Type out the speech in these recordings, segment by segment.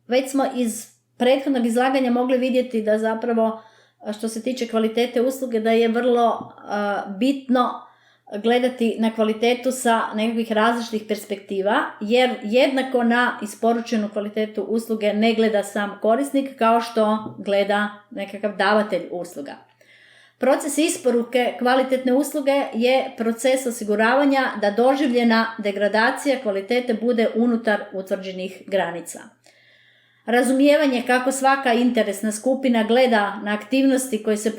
Već smo iz prethodnog izlaganja mogli vidjeti da zapravo što se tiče kvalitete usluge da je vrlo bitno gledati na kvalitetu sa nekakvih različitih perspektiva, jer jednako na isporučenu kvalitetu usluge ne gleda sam korisnik kao što gleda nekakav davatelj usluga. Proces isporuke kvalitetne usluge je proces osiguravanja da doživljena degradacija kvalitete bude unutar utvrđenih granica. Razumijevanje kako svaka interesna skupina gleda na aktivnosti koje se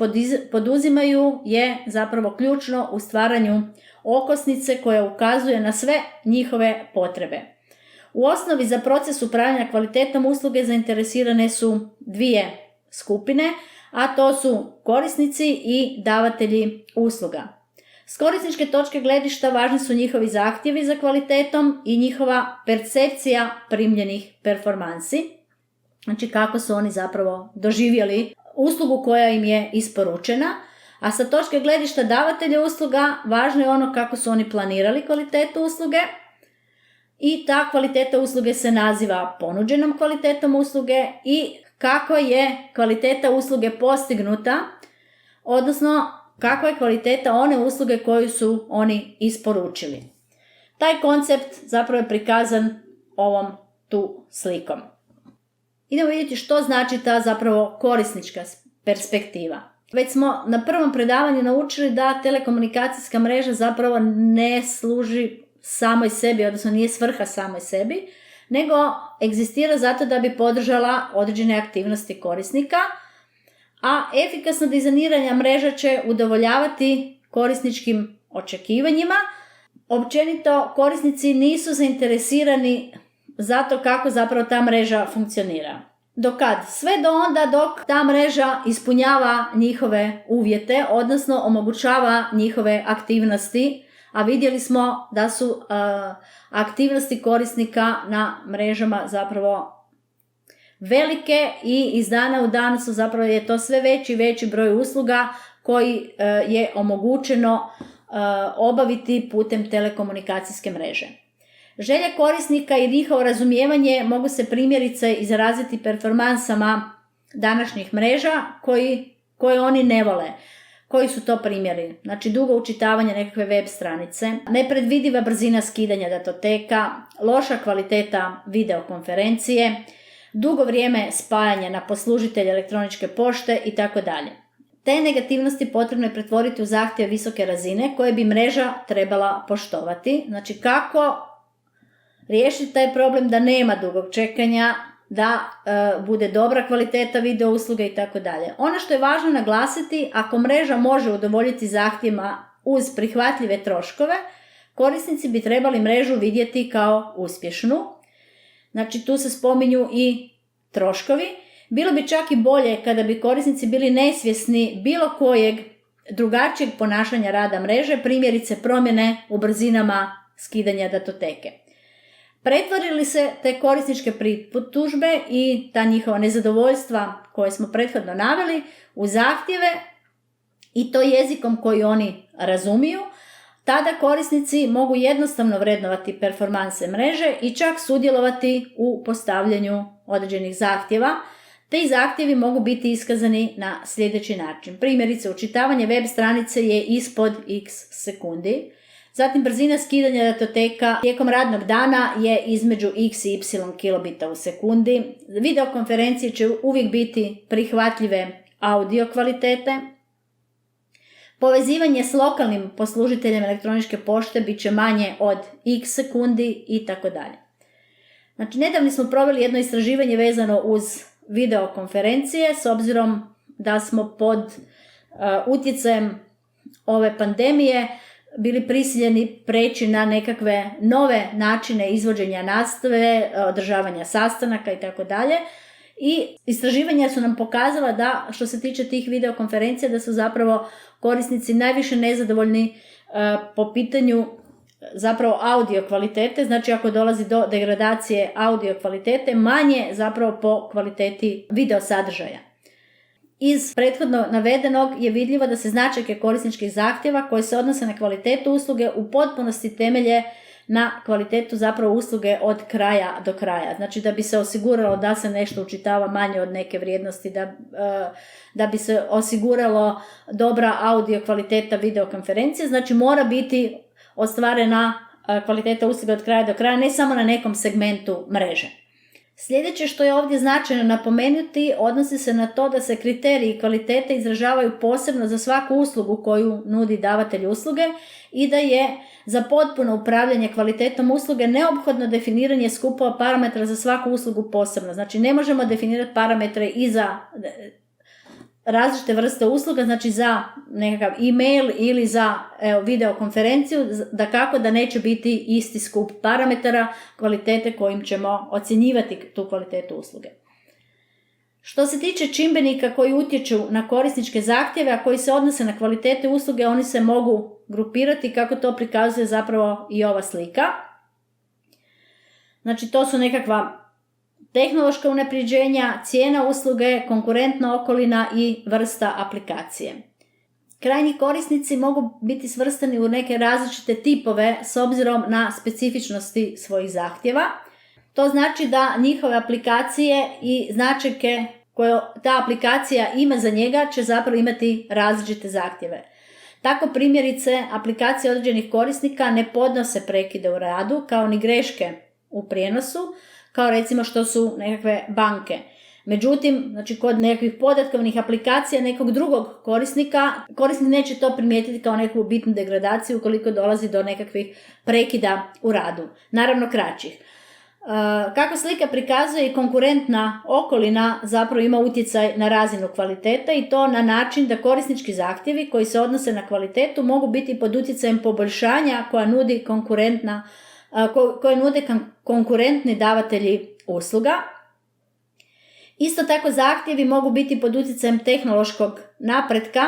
poduzimaju je zapravo ključno u stvaranju okosnice koja ukazuje na sve njihove potrebe. U osnovi za proces upravljanja kvalitetom usluge zainteresirane su dvije skupine, a to su korisnici i davatelji usluga. S korisničke točke gledišta važni su njihovi zahtjevi za kvalitetom i njihova percepcija primljenih performansi. Znači kako su oni zapravo doživjeli uslugu koja im je isporučena, a sa točke gledišta davatelja usluga važno je ono kako su oni planirali kvalitetu usluge i ta kvaliteta usluge se naziva ponuđenom kvalitetom usluge i kako je kvaliteta usluge postignuta, odnosno kakva je kvaliteta one usluge koju su oni isporučili. Taj koncept zapravo je prikazan ovom tu slikom. Idemo vidjeti što znači ta zapravo korisnička perspektiva. Već smo na prvom predavanju naučili da telekomunikacijska mreža zapravo ne služi samoj sebi, odnosno nije svrha samoj sebi, nego egzistira zato da bi podržala određene aktivnosti korisnika, a efikasno dizajniranje mreža će udovoljavati korisničkim očekivanjima. Općenito, korisnici nisu zainteresirani za to kako zapravo ta mreža funkcionira. Do kad? Sve do onda dok ta mreža ispunjava njihove uvjete, odnosno omogućava njihove aktivnosti, a vidjeli smo da su aktivnosti korisnika na mrežama zapravo velike i iz dana u dan su zapravo je to sve veći i veći broj usluga koji je omogućeno obaviti putem telekomunikacijske mreže. Želje korisnika i njihovo razumijevanje mogu se primjerice izraziti performansama današnjih mreža koje oni ne vole. Koji su to primjeri? Znači dugo učitavanje nekakve web stranice, nepredvidiva brzina skidanja datoteka, loša kvaliteta videokonferencije, dugo vrijeme spajanja na poslužitelj elektroničke pošte itd. Te negativnosti potrebno je pretvoriti u zahtjeve visoke razine koje bi mreža trebala poštovati. Znači kako riješiti taj problem da nema dugog čekanja, da bude dobra kvaliteta video usluge i tako dalje. Ono što je važno naglasiti, ako mreža može udovoljiti zahtjevima uz prihvatljive troškove, korisnici bi trebali mrežu vidjeti kao uspješnu. Znači tu se spominju i troškovi. Bilo bi čak i bolje kada bi korisnici bili nesvjesni bilo kojeg drugačijeg ponašanja rada mreže, primjerice promjene u brzinama skidanja datoteke. Pretvori li se te korisničke pritužbe i ta njihova nezadovoljstva koje smo prethodno naveli u zahtjeve i to jezikom koji oni razumiju, tada korisnici mogu jednostavno vrednovati performanse mreže i čak sudjelovati u postavljanju određenih zahtjeva. Ti zahtjevi mogu biti iskazani na sljedeći način. Primjerice, učitavanje web stranice je ispod x sekundi. Zatim brzina skidanja datoteka tijekom radnog dana je između x i y kilobita u sekundi. Videokonferencije će uvijek biti prihvatljive audio kvalitete. Povezivanje s lokalnim poslužiteljem elektroničke pošte bit će manje od x sekundi itd. Znači, nedavno smo proveli jedno istraživanje vezano uz videokonferencije s obzirom da smo pod utjecajem ove pandemije bili prisiljeni preći na nekakve nove načine izvođenja nastave, održavanja sastanaka itd. I istraživanja su nam pokazala da što se tiče tih videokonferencija da su zapravo korisnici najviše nezadovoljni po pitanju zapravo audio kvalitete, znači ako dolazi do degradacije audio kvalitete, manje zapravo po kvaliteti video sadržaja. Iz prethodno navedenog je vidljivo da se značajke korisničkih zahtjeva koje se odnose na kvalitetu usluge u potpunosti temelje na kvalitetu zapravo usluge od kraja do kraja. Znači da bi se osiguralo da se nešto učitava manje od neke vrijednosti, da bi se osiguralo dobra audio kvaliteta videokonferencije, znači mora biti ostvarena kvaliteta usluge od kraja do kraja, ne samo na nekom segmentu mreže. Sljedeće što je ovdje značajno napomenuti odnosi se na to da se kriteriji kvalitete izražavaju posebno za svaku uslugu koju nudi davatelj usluge i da je za potpuno upravljanje kvalitetom usluge neophodno definiranje skupova parametra za svaku uslugu posebno. Znači ne možemo definirati parametre i za različite vrste usluga, znači za nekakav e-mail ili za videokonferenciju, dakako da neće biti isti skup parametara kvalitete kojim ćemo ocjenjivati tu kvalitetu usluge. Što se tiče čimbenika koji utječu na korisničke zahtjeve, a koji se odnose na kvalitete usluge, oni se mogu grupirati kako to prikazuje zapravo i ova slika. Znači to su nekakva tehnološka unapređenja, cijena usluge, konkurentna okolina i vrsta aplikacije. Krajnji korisnici mogu biti svrstani u neke različite tipove s obzirom na specifičnosti svojih zahtjeva. To znači da njihove aplikacije i značajke koje ta aplikacija ima za njega će zapravo imati različite zahtjeve. Tako primjerice aplikacije određenih korisnika ne podnose prekide u radu kao ni greške u prijenosu, kao recimo što su nekakve banke. Međutim, znači kod nekakvih podatkovnih aplikacija nekog drugog korisnika, korisnik neće to primijetiti kao neku bitnu degradaciju ukoliko dolazi do nekakvih prekida u radu, naravno kraćih. Kako slika prikazuje, i konkurentna okolina zapravo ima utjecaj na razinu kvalitete i to na način da korisnički zahtjevi koji se odnose na kvalitetu mogu biti pod utjecajem poboljšanja koje nude konkurentni davatelji usluga. Isto tako zahtjevi mogu biti pod utjecajem tehnološkog napretka,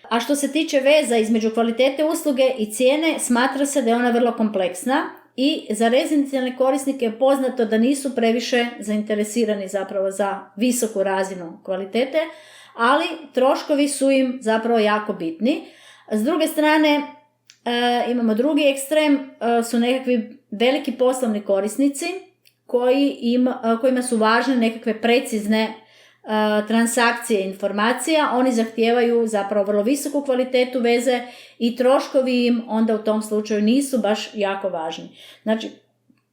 a što se tiče veza između kvalitete usluge i cijene, smatra se da je ona vrlo kompleksna i za rezidencijalne korisnike je poznato da nisu previše zainteresirani zapravo za visoku razinu kvalitete, ali troškovi su im zapravo jako bitni. S druge strane, imamo drugi ekstrem, su nekakvi veliki poslovni korisnici kojima su važne nekakve precizne transakcije informacija. Oni zahtijevaju zapravo vrlo visoku kvalitetu veze i troškovi im onda u tom slučaju nisu baš jako važni. Znači,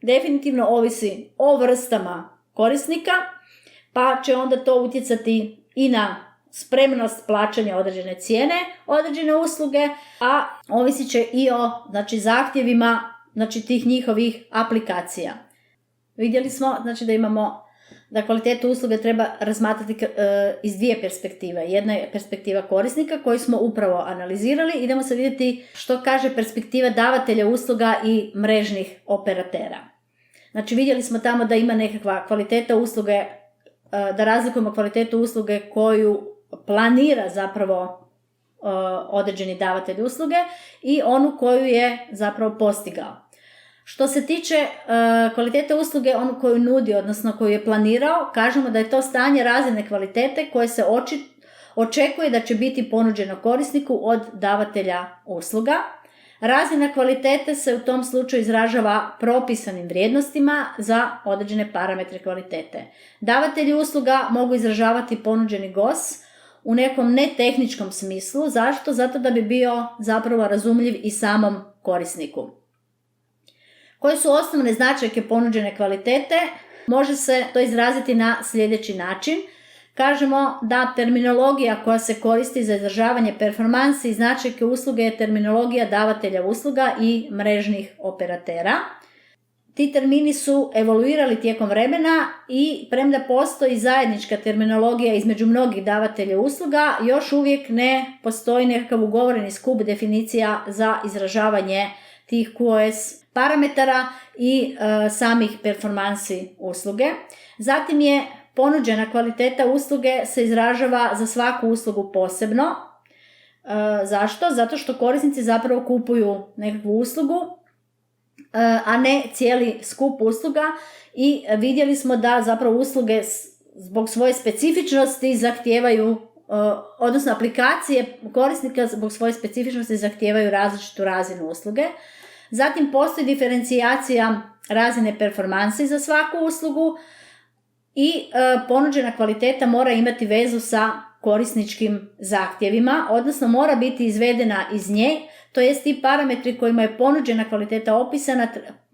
definitivno ovisi o vrstama korisnika, pa će onda to utjecati i na spremnost plaćanja određene cijene, određene usluge, a ovisit će i o zahtjevima tih njihovih aplikacija. Vidjeli smo da kvalitetu usluge treba razmatrati iz dvije perspektive. Jedna je perspektiva korisnika koju smo upravo analizirali. Idemo sad vidjeti što kaže perspektiva davatelja usluga i mrežnih operatera. Znači vidjeli smo tamo da ima nekakva kvaliteta usluge, da razlikujemo kvalitetu usluge koju planira zapravo određeni davatelj usluge i onu koju je zapravo postigao. Što se tiče kvalitete usluge, onu koju nudi, odnosno koju je planirao, kažemo da je to stanje razine kvalitete koje se očekuje da će biti ponuđeno korisniku od davatelja usluga. Razina kvalitete se u tom slučaju izražava propisanim vrijednostima za određene parametre kvalitete. Davatelji usluga mogu izražavati ponuđeni GOS u nekom netehničkom smislu. Zašto? Zato da bi bio zapravo razumljiv i samom korisniku. Koje su osnovne značajke ponuđene kvalitete? Može se to izraziti na sljedeći način. Kažemo da terminologija koja se koristi za izražavanje performansi i značajke usluge je terminologija davatelja usluga i mrežnih operatera. Ti termini su evoluirali tijekom vremena i premda postoji zajednička terminologija između mnogih davatelja usluga, još uvijek ne postoji nekakav ugovoreni skup definicija za izražavanje tih QoS parametara i samih performansi usluge. Zatim je ponuđena kvaliteta usluge se izražava za svaku uslugu posebno. Zašto? Zato što korisnici zapravo kupuju nekakvu uslugu, a ne cijeli skup usluga i vidjeli smo da zapravo usluge zbog svoje specifičnosti zahtijevaju, odnosno aplikacije korisnika zbog svoje specifičnosti zahtijevaju različitu razinu usluge. Zatim postoji diferencijacija razine performansi za svaku uslugu i ponuđena kvaliteta mora imati vezu sa korisničkim zahtjevima, odnosno mora biti izvedena iz nje, to jest ti parametri kojima je ponuđena kvaliteta opisana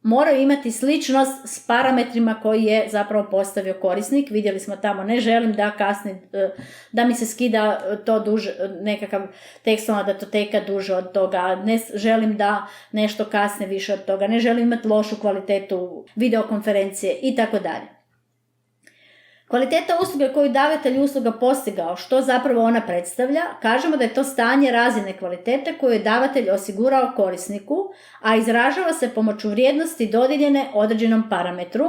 moraju imati sličnost s parametrima koji je zapravo postavio korisnik. Vidjeli smo tamo, ne želim da kasni, da mi se skida to duže, nekakav tekstovna datoteka duže od toga, ne želim da nešto kasne više od toga, ne želim imati lošu kvalitetu videokonferencije i tako dalje. Kvaliteta usluge koju davatelj usluga postigao, što zapravo ona predstavlja, kažemo da je to stanje razine kvalitete koju je davatelj osigurao korisniku, a izražava se pomoću vrijednosti dodijeljene određenom parametru.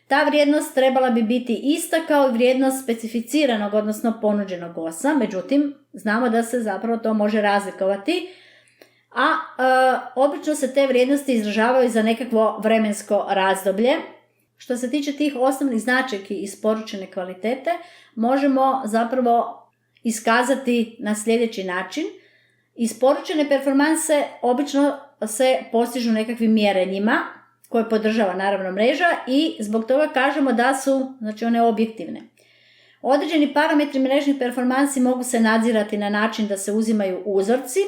Ta vrijednost trebala bi biti ista kao i vrijednost specificiranog, odnosno ponuđenog OS-a, međutim, znamo da se zapravo to može razlikovati, a obično se te vrijednosti izražavaju za nekakvo vremensko razdoblje. Što se tiče tih osnovnih značajki isporučene kvalitete, možemo zapravo iskazati na sljedeći način. Isporučene performanse obično se postižu nekakvim mjerenjima koje podržava naravno mreža i zbog toga kažemo da su, znači, one objektivne. Određeni parametri mrežnih performansi mogu se nadzirati na način da se uzimaju uzorci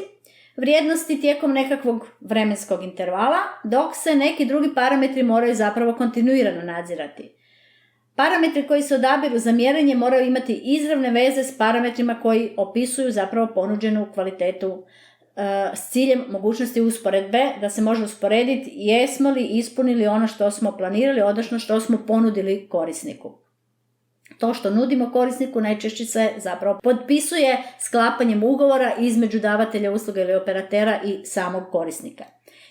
vrijednosti tijekom nekakvog vremenskog intervala, dok se neki drugi parametri moraju zapravo kontinuirano nadzirati. Parametri koji se odabiru za mjerenje moraju imati izravne veze s parametrima koji opisuju zapravo ponuđenu kvalitetu s ciljem mogućnosti usporedbe, da se može usporediti jesmo li ispunili ono što smo planirali, odnosno što smo ponudili korisniku. To što nudimo korisniku najčešće se zapravo potpisuje sklapanjem ugovora između davatelja usluge ili operatera i samog korisnika.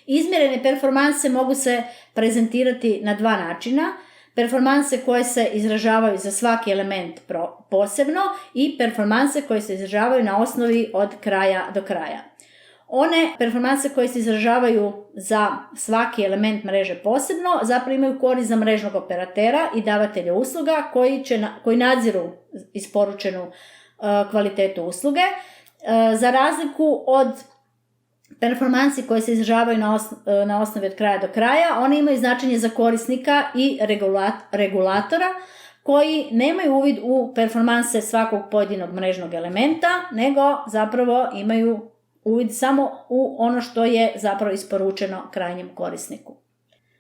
Izmjerene performanse mogu se prezentirati na dva načina. Performanse koje se izražavaju za svaki element posebno i performanse koje se izražavaju na osnovi od kraja do kraja. One performanse koje se izražavaju za svaki element mreže posebno zapravo imaju korist za mrežnog operatera i davatelja usluga koji nadziru isporučenu kvalitetu usluge. Za razliku od performansi koje se izražavaju na osnovi od kraja do kraja, one imaju značenje za korisnika i regulatora koji nemaju uvid u performanse svakog pojedinog mrežnog elementa, nego zapravo imaju uvid samo u ono što je zapravo isporučeno krajnjem korisniku.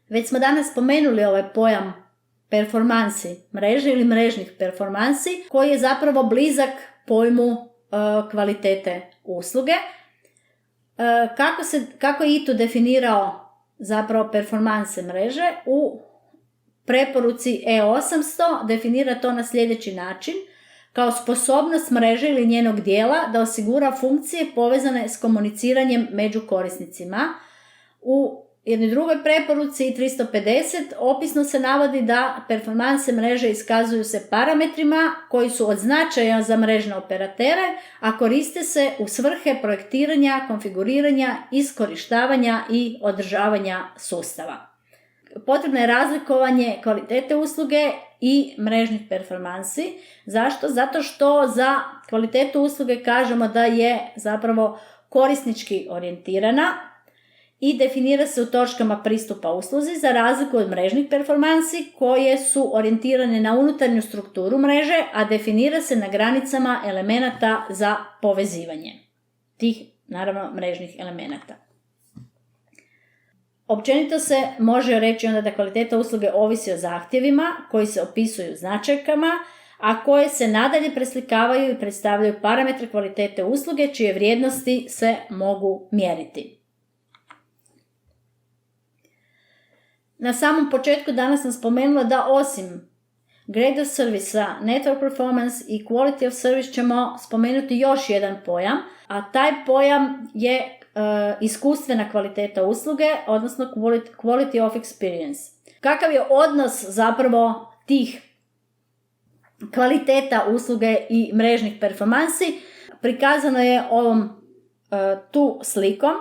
Već smo danas spomenuli ovaj pojam performansi mreže ili mrežnih performansi koji je zapravo blizak pojmu kvalitete usluge. Kako je ITU definirao zapravo performanse mreže? U preporuci E800 definira to na sljedeći način: kao sposobnost mreže ili njenog dijela da osigura funkcije povezane s komuniciranjem među korisnicima. U jednoj drugoj preporuci 350 opisno se navodi da performanse mreže iskazuju se parametrima koji su od značaja za mrežne operatere, a koriste se u svrhe projektiranja, konfiguriranja, iskorištavanja i održavanja sustava. Potrebno je razlikovanje kvalitete usluge i mrežnih performansi. Zašto? Zato što za kvalitetu usluge kažemo da je zapravo korisnički orijentirana i definira se u točkama pristupa usluzi, za razliku od mrežnih performansi koje su orijentirane na unutarnju strukturu mreže, a definira se na granicama elemenata za povezivanje tih, naravno, mrežnih elemenata. Općenito se može reći onda da kvaliteta usluge ovisi o zahtjevima koji se opisuju značajkama, a koje se nadalje preslikavaju i predstavljaju parametre kvalitete usluge čije vrijednosti se mogu mjeriti. Na samom početku danas sam spomenula da osim grade of service, network performance i quality of service ćemo spomenuti još jedan pojam, a taj pojam je iskustvena kvaliteta usluge, odnosno quality of experience. Kakav je odnos zapravo tih kvaliteta usluge i mrežnih performansi? Prikazano je ovom tu slikom.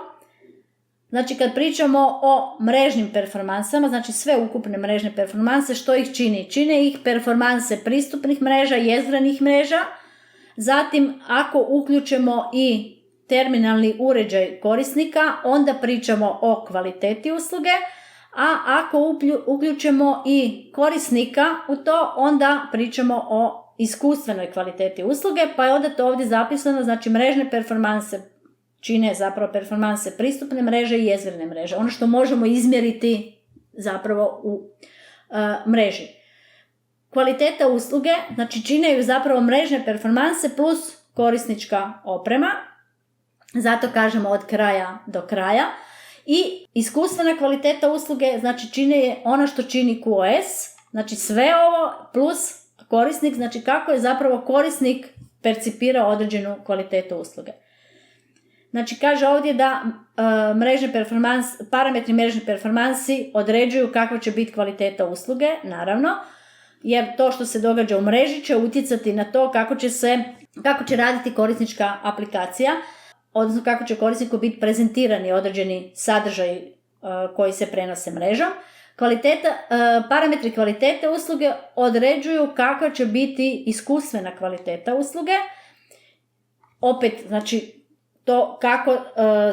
Znači, kad pričamo o mrežnim performansama, znači sve ukupne mrežne performanse, što ih čini? Čine ih performanse pristupnih mreža, jezgrenih mreža. Zatim, ako uključimo i terminalni uređaj korisnika, onda pričamo o kvaliteti usluge, a ako uključimo i korisnika u to, onda pričamo o iskustvenoj kvaliteti usluge, pa je onda to ovdje zapisano, znači mrežne performanse čine zapravo performanse pristupne mreže i jezgrovne mreže, ono što možemo izmjeriti zapravo u mreži. Kvaliteta usluge, znači čine ju zapravo mrežne performanse plus korisnička oprema, zato kažemo od kraja do kraja. I iskustvena kvaliteta usluge, znači čine je ono što čini QoS, znači sve ovo plus korisnik, znači kako je zapravo korisnik percipirao određenu kvalitetu usluge. Znači kaže ovdje da parametri mrežne performansi određuju kakva će biti kvaliteta usluge, naravno, jer to što se događa u mreži će utjecati na to kako će raditi korisnička aplikacija, odnosno kako će korisniku biti prezentirani određeni sadržaji koji se prenose mrežom. Parametri kvalitete usluge određuju kakva će biti iskustvena kvaliteta usluge. Opet, znači, to kako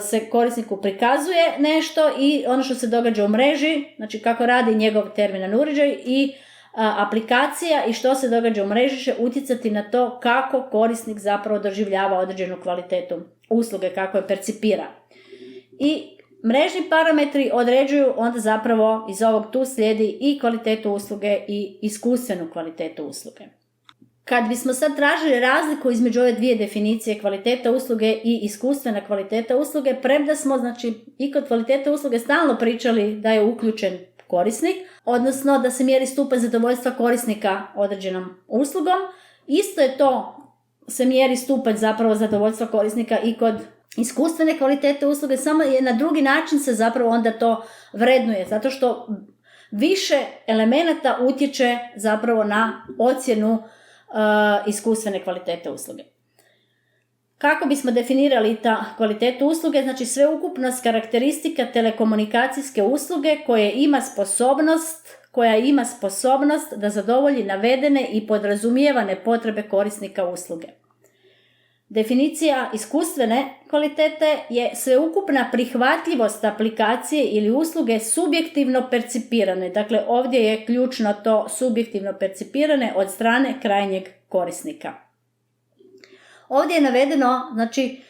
se korisniku prikazuje nešto i ono što se događa u mreži, znači kako radi njegov terminalni uređaj i aplikacija i što se događa u mreži će utjecati na to kako korisnik zapravo doživljava određenu kvalitetu usluge, kako je percipira. I mrežni parametri određuju onda zapravo iz ovog tu slijedi i kvalitetu usluge i iskustvenu kvalitetu usluge. Kad bismo sad tražili razliku između ove dvije definicije kvaliteta usluge i iskustvena kvaliteta usluge, premda smo znači i kod kvalitete usluge stalno pričali da je uključen korisnik, odnosno da se mjeri stupanj zadovoljstva korisnika određenom uslugom, isto je to se mjeri stupanj zapravo zadovoljstva korisnika i kod iskustvene kvalitete usluge, samo je na drugi način se zapravo onda to vrednuje, zato što više elemenata utječe zapravo na ocjenu iskustvene kvalitete usluge. Kako bismo definirali ta kvalitetu usluge? Znači sveukupnost karakteristika telekomunikacijske usluge koja ima sposobnost da zadovolji navedene i podrazumijevane potrebe korisnika usluge. Definicija iskustvene kvalitete je sveukupna prihvatljivost aplikacije ili usluge subjektivno percipirane. Dakle, ovdje je ključno to subjektivno percipirane od strane krajnjeg korisnika. Ovdje je navedeno, znači,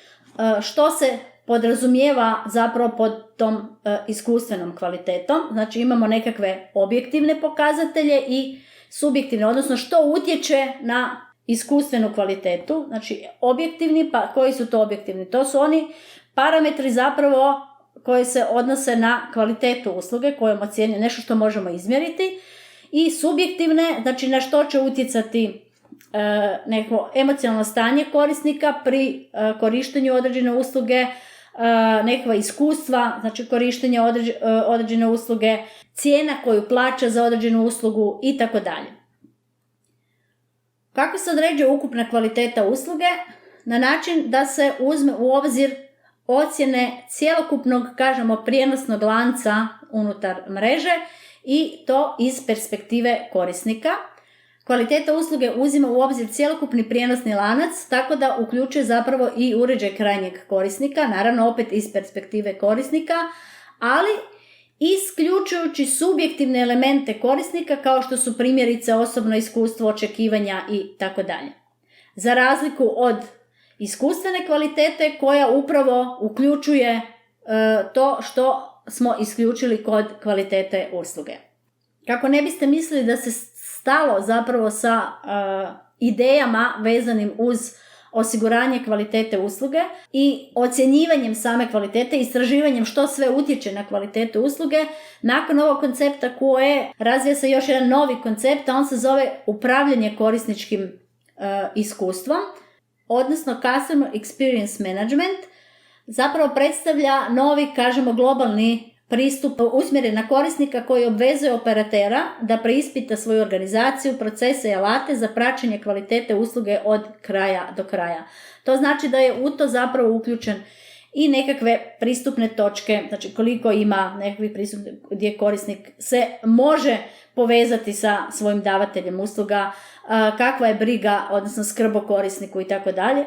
što se podrazumijeva zapravo pod tom iskustvenom kvalitetom. Znači, imamo nekakve objektivne pokazatelje i subjektivne, odnosno što utječe na iskustvenu kvalitetu. Znači, objektivni, pa koji su to objektivni? To su oni parametri zapravo koji se odnose na kvalitetu usluge kojom ocjenjuje nešto što možemo izmjeriti, i subjektivne, znači na što će utjecati neko emocionalno stanje korisnika pri korištenju određene usluge, nekakva iskustva, znači korištenje određene usluge, cijena koju plaća za određenu uslugu i tako dalje. Kako se određuje ukupna kvaliteta usluge? Na način da se uzme u obzir ocjene cjelokupnog, kažemo, prijenosnog lanca unutar mreže i to iz perspektive korisnika. Kvaliteta usluge uzima u obzir cjelokupni prijenosni lanac, tako da uključuje zapravo i uređaj krajnjeg korisnika, naravno opet iz perspektive korisnika, ali isključujući subjektivne elemente korisnika kao što su primjerice osobno iskustvo, očekivanja i tako dalje. Za razliku od iskustvene kvalitete koja upravo uključuje to što smo isključili kod kvalitete usluge. Kako ne biste mislili da se stalo zapravo sa idejama vezanim uz osiguranje kvalitete usluge i ocjenjivanjem same kvalitete, istraživanjem što sve utječe na kvalitetu usluge, nakon ovog koncepta QoE razvija se još jedan novi koncept, a on se zove upravljanje korisničkim iskustvom, odnosno Customer Experience Management. Zapravo predstavlja novi, kažemo, globalni pristup usmjeren na korisnika koji obvezuje operatera da preispita svoju organizaciju, procese i alate za praćenje kvalitete usluge od kraja do kraja. To znači da je u to zapravo uključen i nekakve pristupne točke, znači koliko ima nekakvih pristup gdje korisnik se može povezati sa svojim davateljem usluga, kakva je briga, odnosno skrb o korisniku i tako dalje.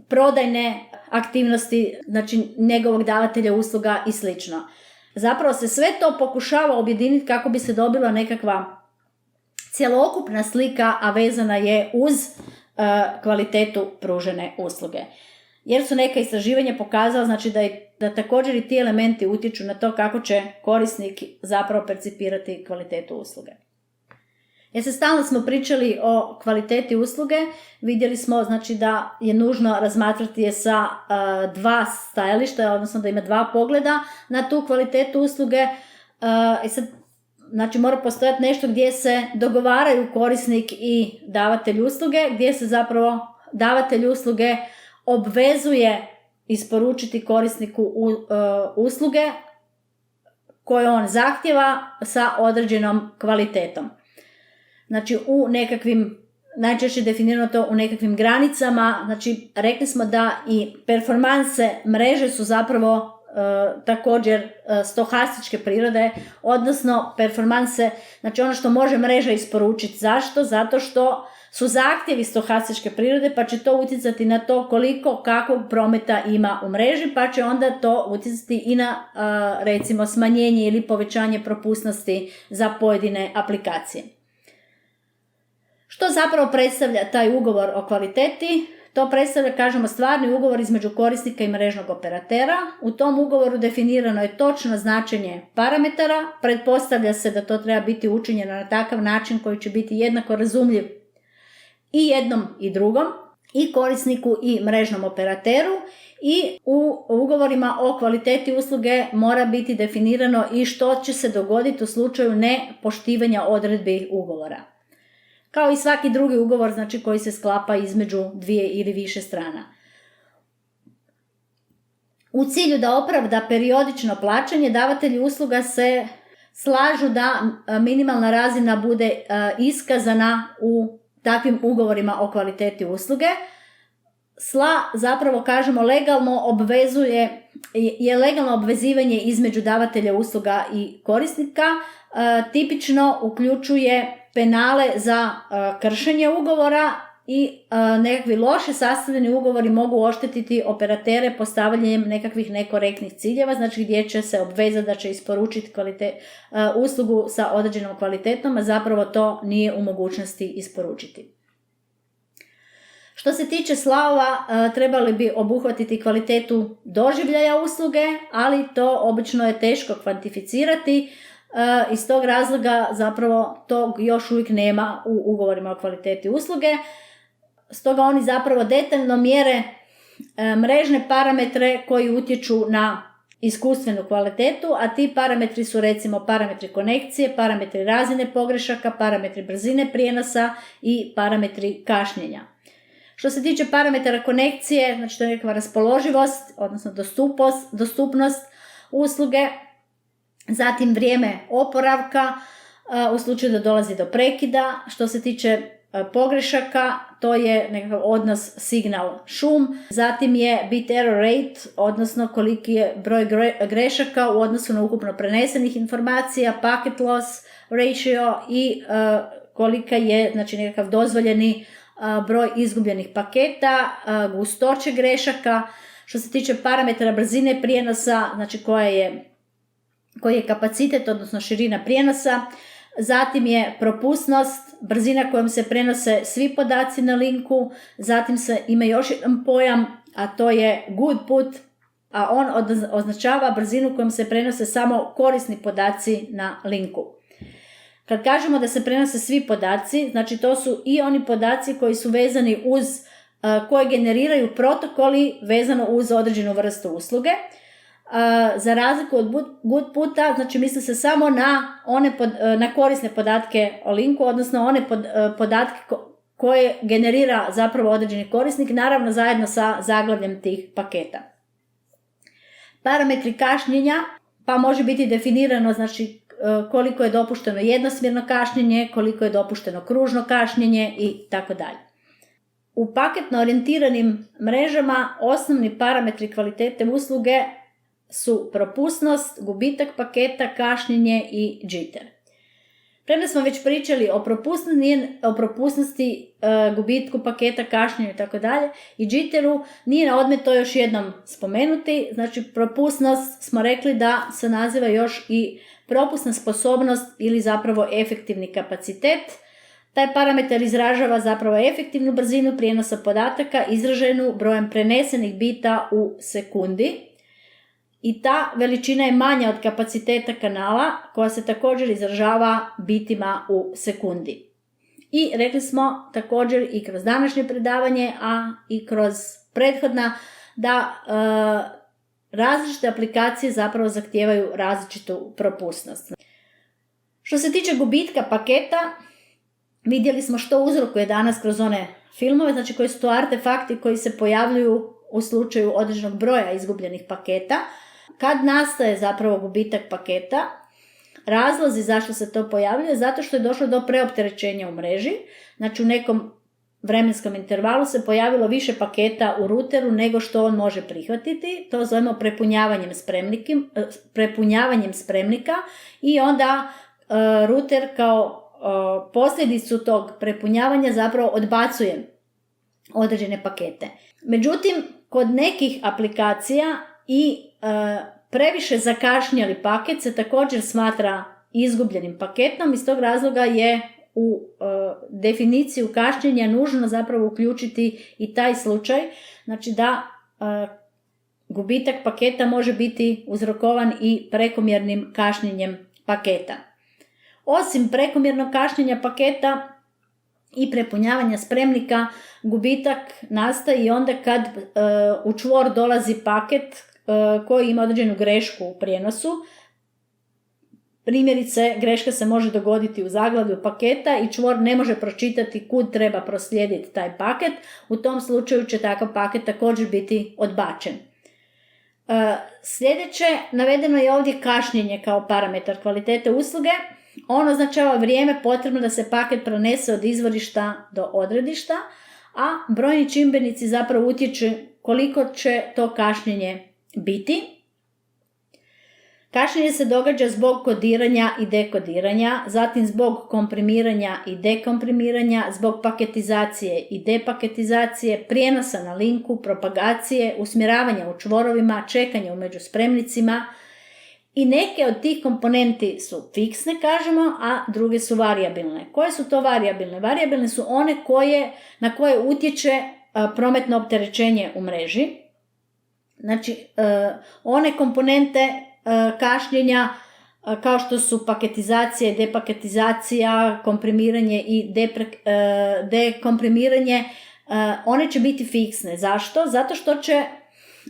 prodajne aktivnosti, znači njegovog davatelja usluga i slično. Zapravo se sve to pokušava objediniti kako bi se dobila nekakva cjelokupna slika, a vezana je uz kvalitetu pružene usluge. Jer su neka istraživanja pokazala, znači da također i ti elementi utječu na to kako će korisnik zapravo percipirati kvalitetu usluge. Stalno smo pričali o kvaliteti usluge, vidjeli smo znači da je nužno razmatrati je sa dva stajališta, odnosno da ima dva pogleda na tu kvalitetu usluge. Sad, znači mora postojati nešto gdje se dogovaraju korisnik i davatelj usluge, gdje se zapravo davatelj usluge obvezuje isporučiti korisniku usluge koje on zahtjeva sa određenom kvalitetom. Znači u nekakvim, najčešće definirano to u nekakvim granicama, znači rekli smo da i performanse mreže su zapravo također stohastičke prirode, odnosno performanse, znači ono što može mreža isporučiti. Zašto? Zato što su zahtjevi stohastičke prirode, pa će to utjecati na to koliko kakvog prometa ima u mreži, pa će onda to utjecati i na recimo smanjenje ili povećanje propusnosti za pojedine aplikacije. Što zapravo predstavlja taj ugovor o kvaliteti? To predstavlja, kažemo, stvarni ugovor između korisnika i mrežnog operatera. U tom ugovoru definirano je točno značenje parametara, pretpostavlja se da to treba biti učinjeno na takav način koji će biti jednako razumljiv i jednom i drugom, i korisniku i mrežnom operateru, i u ugovorima o kvaliteti usluge mora biti definirano i što će se dogoditi u slučaju nepoštivanja odredbi ugovora. Kao i svaki drugi ugovor, znači koji se sklapa između dvije ili više strana. U cilju da opravda periodično plaćanje, davatelji usluga se slažu da minimalna razina bude iskazana u takvim ugovorima o kvaliteti usluge. Zapravo kažemo je legalno obvezivanje između davatelja usluga i korisnika, tipično uključuje penale za kršenje ugovora i nekakvi loše sastavljeni ugovori mogu oštetiti operatere postavljanjem nekakvih nekorektnih ciljeva, znači gdje će se obvezati da će isporučiti uslugu sa određenom kvalitetom, a zapravo to nije u mogućnosti isporučiti. Što se tiče slavova, trebali bi obuhvatiti kvalitetu doživljaja usluge, ali to obično je teško kvantificirati. Iz tog razloga zapravo tog još uvijek nema u ugovorima o kvaliteti usluge. Stoga oni zapravo detaljno mjere mrežne parametre koji utječu na iskustvenu kvalitetu, a ti parametri su recimo parametri konekcije, parametri razine pogrešaka, parametri brzine prijenosa i parametri kašnjenja. Što se tiče parametara konekcije, znači to je nekakva raspoloživost, odnosno dostupnost usluge, zatim vrijeme oporavka u slučaju da dolazi do prekida. Što se tiče pogrešaka, to je nekakav odnos signal-šum. Zatim je bit error rate, odnosno koliki je broj grešaka u odnosu na ukupno prenesenih informacija, packet loss ratio i kolika je, znači, nekakav dozvoljeni broj izgubljenih paketa, gustoće grešaka. Što se tiče parametara brzine prijenosa, znači koji je kapacitet, odnosno širina prijenosa. Zatim je propusnost, brzina kojom se prenose svi podaci na linku. Zatim se ima još jedan pojam, a to je good put, a on označava brzinu kojom se prenose samo korisni podaci na linku. Kad kažemo da se prenose svi podaci, znači to su i oni podaci koji su vezani uz, koje generiraju protokoli vezano uz određenu vrstu usluge. Za razliku od good puta, znači misli se samo na korisne podatke o linku, odnosno one podatke koje generira zapravo određeni korisnik, naravno zajedno sa zaglavljem tih paketa. Parametri kašnjenja, pa može biti definirano, znači koliko je dopušteno jednosmjerno kašnjenje, koliko je dopušteno kružno kašnjenje i tako dalje. U paketno orijentiranim mrežama osnovni parametri kvalitete usluge su propusnost, gubitak paketa, kašnjenje i jitter. Premda smo već pričali o propusnosti, gubitku paketa, kašnjenju i tako dalje, i jitteru, nije na odmet to još jednom spomenuti. Znači, propusnost smo rekli da se naziva još i propusna sposobnost ili zapravo efektivni kapacitet. Taj parametar izražava zapravo efektivnu brzinu prijenosa podataka izraženu brojem prenesenih bita u sekundi. I ta veličina je manja od kapaciteta kanala, koja se također izražava bitima u sekundi. I rekli smo također i kroz današnje predavanje, a i kroz prethodna, da različite aplikacije zapravo zahtijevaju različitu propusnost. Što se tiče gubitka paketa, vidjeli smo što uzrokuje danas kroz one filmove, znači koji su to artefakti koji se pojavljuju u slučaju određenog broja izgubljenih paketa. Kad nastaje zapravo gubitak paketa, razlozi zašto se to pojavljuje, zato što je došlo do preopterećenja u mreži, znači u nekom vremenskom intervalu se pojavilo više paketa u ruteru nego što on može prihvatiti, to zovemo prepunjavanjem spremnika i onda ruter kao posljedicu tog prepunjavanja zapravo odbacuje određene pakete. Međutim, kod nekih aplikacija i previše zakašnjeli paket se također smatra izgubljenim paketom. Iz tog razloga je u definiciju kašnjenja nužno zapravo uključiti i taj slučaj, znači da gubitak paketa može biti uzrokovan i prekomjernim kašnjenjem paketa. Osim prekomjernog kašnjenja paketa i prepunjavanja spremnika, gubitak nastaje i onda kad u čvor dolazi paket koji ima određenu grešku u prijenosu. Primjerice, greška se može dogoditi u zaglavlju paketa i čvor ne može pročitati kud treba proslijediti taj paket. U tom slučaju će takav paket također biti odbačen. Sljedeće, navedeno je ovdje kašnjenje kao parametar kvalitete usluge. On označava vrijeme potrebno da se paket pronese od izvorišta do odredišta, a brojni čimbenici zapravo utječu koliko će to kašnjenje biti. Kašnjenje se događa zbog kodiranja i dekodiranja, zatim zbog komprimiranja i dekomprimiranja, zbog paketizacije i depaketizacije, prijenosa na linku, propagacije, usmjeravanja u čvorovima, čekanja u međuspremnicima. I neke od tih komponenti su fiksne, kažemo, a druge su varijabilne. Koje su to varijabilne? Varijabilne su one na koje utječe prometno opterećenje u mreži. Znači, one komponente kašnjenja kao što su paketizacija i depaketizacija, komprimiranje i dekomprimiranje, one će biti fiksne. Zašto? Zato što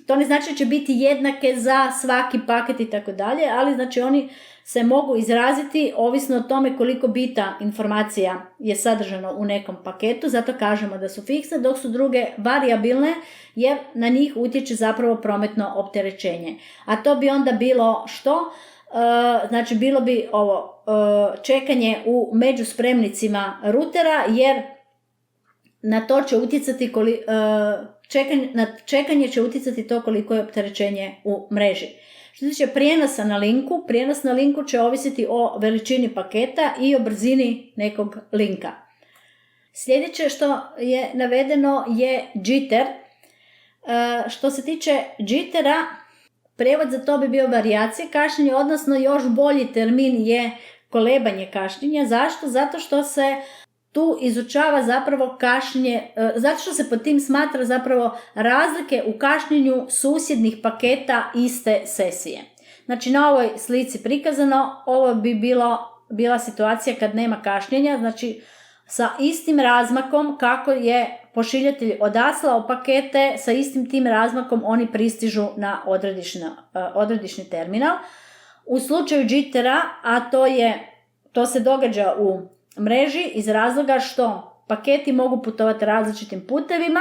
to ne znači da će biti jednake za svaki paket i tako dalje, ali znači oni se mogu izraziti ovisno o tome koliko bita informacija je sadržano u nekom paketu, zato kažemo da su fiksne, dok su druge varijabilne jer na njih utječe zapravo prometno opterećenje. A to bi onda bilo što? Znači bilo bi ovo čekanje u međuspremnicima rutera, jer na to će utjecati čekanje će utjecati to koliko je opterećenje u mreži. Što se tiče prijenosa na linku, prijenos na linku će ovisiti o veličini paketa i o brzini nekog linka. Sljedeće što je navedeno je jitter. Što se tiče jittera, prijevod za to bi bio varijacije kašnjenja, odnosno još bolji termin je kolebanje kašnjenja. Zašto? Zato što se tu izučava zapravo kašnjenje, zato što se pod tim smatra zapravo razlike u kašnjenju susjednih paketa iste sesije. Znači na ovoj slici prikazano, ovo bi bila situacija kad nema kašnjenja, znači sa istim razmakom kako je pošiljatelj odaslao pakete, sa istim tim razmakom oni pristižu na odredišni terminal. U slučaju jittera, a to se događa u mreži iz razloga što paketi mogu putovati različitim putevima,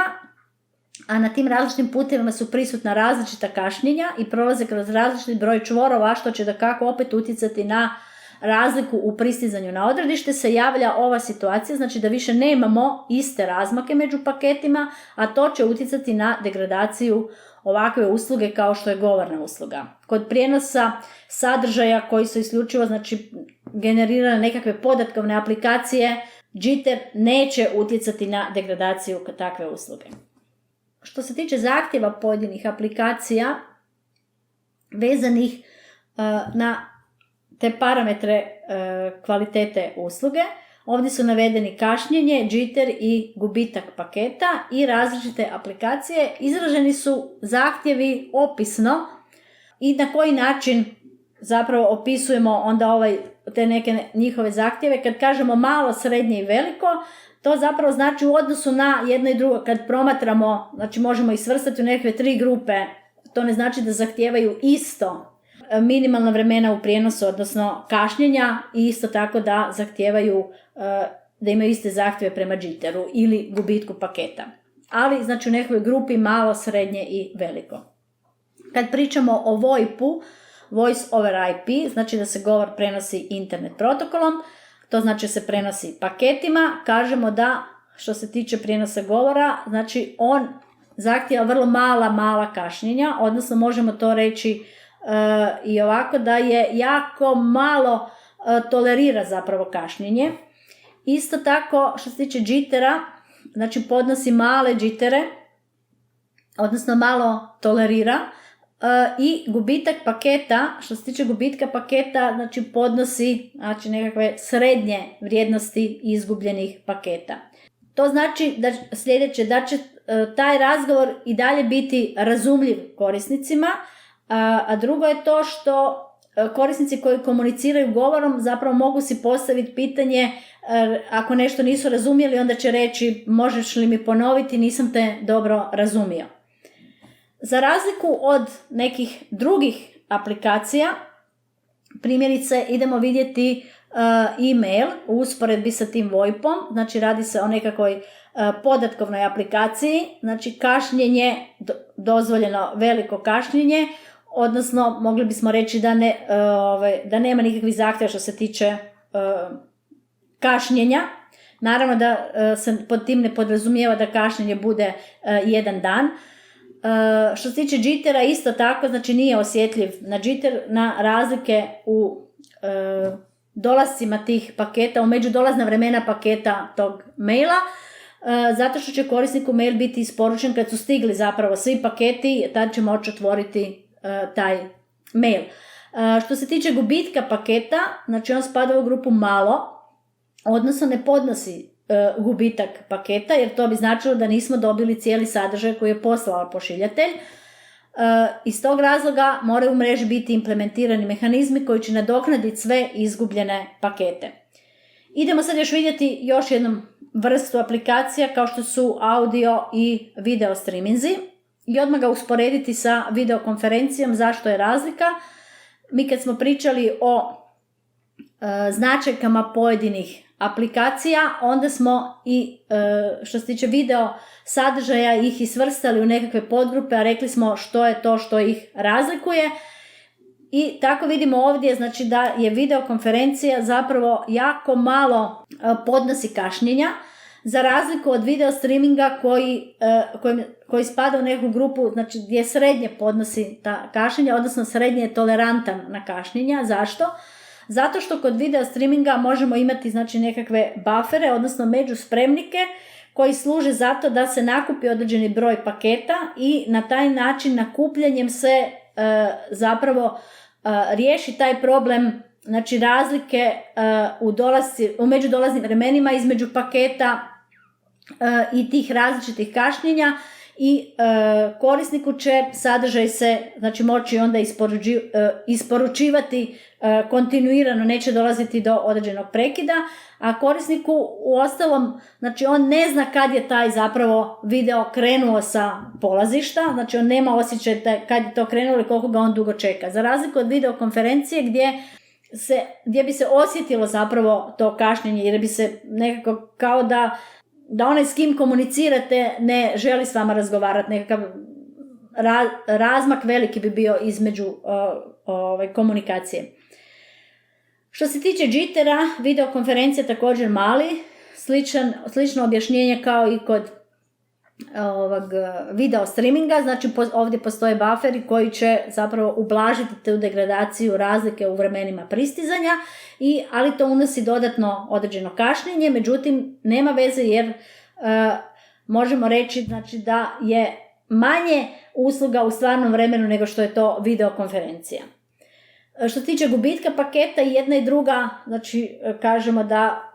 a na tim različitim putevima su prisutna različita kašnjenja i prolaze kroz različiti broj čvorova, što će dakako opet utjecati na razliku u pristizanju na odredište. Se javlja ova situacija, znači da više nemamo iste razmake među paketima, a to će utjecati na degradaciju ovakve usluge kao što je govorna usluga. Kod prijenosa sadržaja koji su isključivo, znači generirale nekakve podatkovne aplikacije, Jitter neće utjecati na degradaciju takve usluge. Što se tiče zahtjeva pojedinih aplikacija vezanih na te parametre kvalitete usluge, ovdje su navedeni kašnjenje, Jitter i gubitak paketa i različite aplikacije. Izraženi su zahtjevi opisno i na koji način zapravo opisujemo onda te neke njihove zahtjeve. Kad kažemo malo, srednje i veliko, to zapravo znači u odnosu na jedno i drugo. Kad promatramo, znači možemo ih svrstati u nekakve 3 grupe, to ne znači da zahtijevaju isto minimalna vremena u prijenosu, odnosno kašnjenja, i isto tako da zahtijevaju da imaju iste zahtjeve prema Jitteru ili gubitku paketa. Ali znači u nekoj grupi malo, srednje i veliko. Kad pričamo o VoIP-u, Voice over IP, znači da se govor prenosi internet protokolom, to znači se prenosi paketima, kažemo da što se tiče prijenosa govora, znači on zahtijeva vrlo mala kašnjenja, odnosno možemo to reći i ovako da je jako malo tolerira zapravo kašnjenje. Isto tako što se tiče Jittera, znači podnosi male Jittere, odnosno malo tolerira, i gubitak paketa, što se tiče gubitka paketa, znači podnosi nekakve srednje vrijednosti izgubljenih paketa. To znači da sljedeće, da će taj razgovor i dalje biti razumljiv korisnicima, a drugo je to što korisnici koji komuniciraju govorom zapravo mogu si postaviti pitanje, ako nešto nisu razumjeli, onda će reći možeš li mi ponoviti, nisam te dobro razumio. Za razliku od nekih drugih aplikacija, primjerice idemo vidjeti e-mail u usporedbi sa tim VoIP-om, znači radi se o nekakvoj podatkovnoj aplikaciji, znači kašnjenje, dozvoljeno veliko kašnjenje, odnosno mogli bismo reći da nema nikakvih zahtjeva što se tiče kašnjenja. Naravno da se pod tim ne podrazumijeva da kašnjenje bude 1 dan. Što se tiče Jittera isto tako, znači nije osjetljiv na Jitter, na razlike u dolascima tih paketa, u međudolazna vremena paketa tog maila, zato što će korisniku mail biti isporučen kad su stigli zapravo svi paketi, tad će moći otvoriti taj mail. Što se tiče gubitka paketa, znači on spada u grupu malo, odnosno ne podnosi gubitak paketa, jer to bi značilo da nismo dobili cijeli sadržaj koji je poslao pošiljatelj. Iz tog razloga moraju u mreži biti implementirani mehanizmi koji će nadoknaditi sve izgubljene pakete. Idemo sad još vidjeti još jednu vrstu aplikacija kao što su audio i video streaminzi i odmah ga usporediti sa videokonferencijom. Zašto je razlika? Mi kad smo pričali o značajkama pojedinih aplikacija, onda smo i što se tiče video sadržaja ih i svrstali u nekakve podgrupe, a rekli smo što je to što ih razlikuje. I tako vidimo ovdje, znači da je videokonferencija zapravo jako malo podnosi kašnjenja, za razliku od video streaminga koji spada u neku grupu, znači gdje srednje podnosi ta kašnjenja, odnosno srednje je tolerantan na kašnjenja. Zašto? Zato što kod video streaminga možemo imati znači nekakve buffere, odnosno međuspremnike koji služe zato da se nakupi određeni broj paketa i na taj način nakupljanjem se zapravo riješi taj problem, znači razlike u međudolaznim vremenima između paketa i tih različitih kašnjenja i korisniku će sadržaj se znači moći onda isporučivati kontinuirano, neće dolaziti do određenog prekida, a korisniku u ostalom, znači on ne zna kad je taj zapravo video krenuo sa polazišta, znači on nema osjećaj kad je to krenulo i koliko ga on dugo čeka. Za razliku od videokonferencije gdje bi se osjetilo zapravo to kašnjenje, jer bi se nekako kao da onaj s kim komunicirate ne želi s vama razgovarati, nekakav razmak veliki bi bio između komunikacije. Što se tiče Jittera, videokonferencija također mali, slično objašnjenje kao i kod video streaminga, znači ovdje postoje bufferi koji će zapravo ublažiti tu degradaciju razlike u vremenima pristizanja, ali to unosi dodatno određeno kašnjenje, međutim nema veze jer možemo reći znači, da je manje usluga u stvarnom vremenu nego što je to videokonferencija. Što se tiče gubitka paketa, jedna i druga, znači kažemo da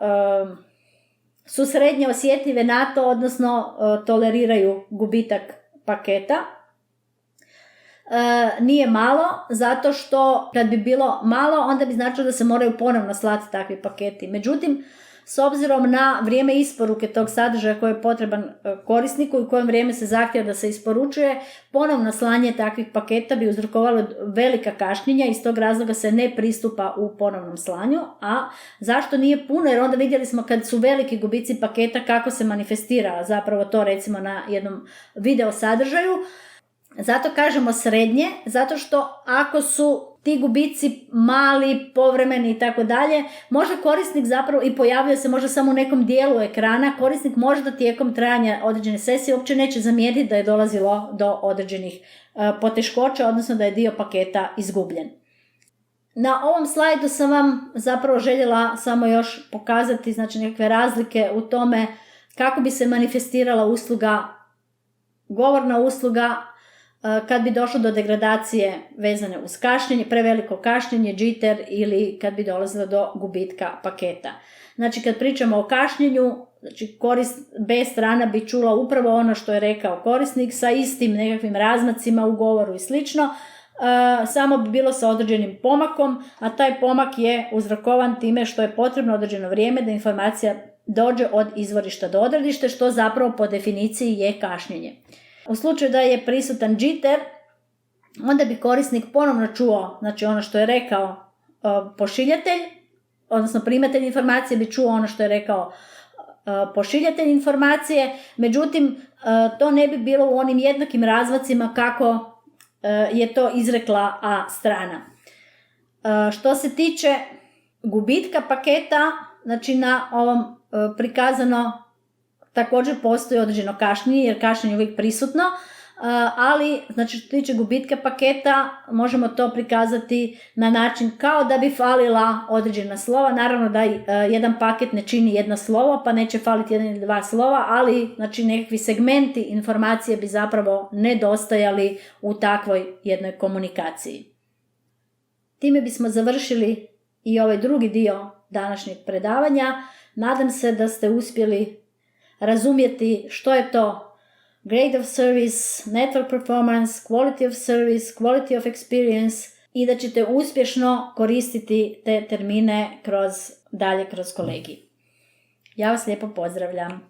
su srednje osjetljive na to, odnosno toleriraju gubitak paketa. Nije malo, zato što kad bi bilo malo, onda bi značilo da se moraju ponovno slati takvi paketi. Međutim, s obzirom na vrijeme isporuke tog sadržaja koji je potreban korisniku i u kojem vrijeme se zahtjeva da se isporučuje, ponovno slanje takvih paketa bi uzrokovalo velika kašnjenja i iz tog razloga se ne pristupa u ponovnom slanju. A zašto nije puno? Jer onda vidjeli smo kad su veliki gubici paketa kako se manifestira zapravo to recimo na jednom video sadržaju. Zato kažemo srednje, zato što ako su ti gubici mali, povremeni i tako dalje, možda korisnik zapravo i pojavljuje se možda samo u nekom dijelu ekrana, korisnik možda tijekom trajanja određene sesije uopće neće zamijetiti da je dolazilo do određenih poteškoća, odnosno da je dio paketa izgubljen. Na ovom slajdu sam vam zapravo željela samo još pokazati znači nekakve razlike u tome kako bi se manifestirala usluga, govorna usluga, kad bi došlo do degradacije vezane uz kašnjenje, preveliko kašnjenje, jitter ili kad bi dolazilo do gubitka paketa. Znači kad pričamo o kašnjenju, znači B strana bi čula upravo ono što je rekao korisnik sa istim nekakvim razmacima u govoru i slično, samo bi bilo sa određenim pomakom, a taj pomak je uzrokovan time što je potrebno određeno vrijeme da informacija dođe od izvorišta do odredišta, što zapravo po definiciji je kašnjenje. U slučaju da je prisutan jitter, onda bi korisnik ponovno čuo znači ono što je rekao pošiljatelj, odnosno primatelj informacije bi čuo ono što je rekao pošiljatelj informacije, međutim to ne bi bilo u onim jednakim razmacima kako je to izrekla A strana. Što se tiče gubitka paketa, znači na ovom prikazano također postoji određeno kašnjenje, jer kašnjenje je uvijek prisutno, ali znači što se tiče gubitka paketa možemo to prikazati na način kao da bi falila određena slova. Naravno da jedan paket ne čini jedno slovo, pa neće faliti jedan ili dva slova, ali znači nekakvi segmenti informacije bi zapravo nedostajali u takvoj jednoj komunikaciji. Time bismo završili i ovaj drugi dio današnjeg predavanja. Nadam se da ste uspjeli razumjeti što je to grade of service, network performance, quality of service, quality of experience i da ćete uspješno koristiti te termine kroz kolegij. Ja vas lijepo pozdravljam.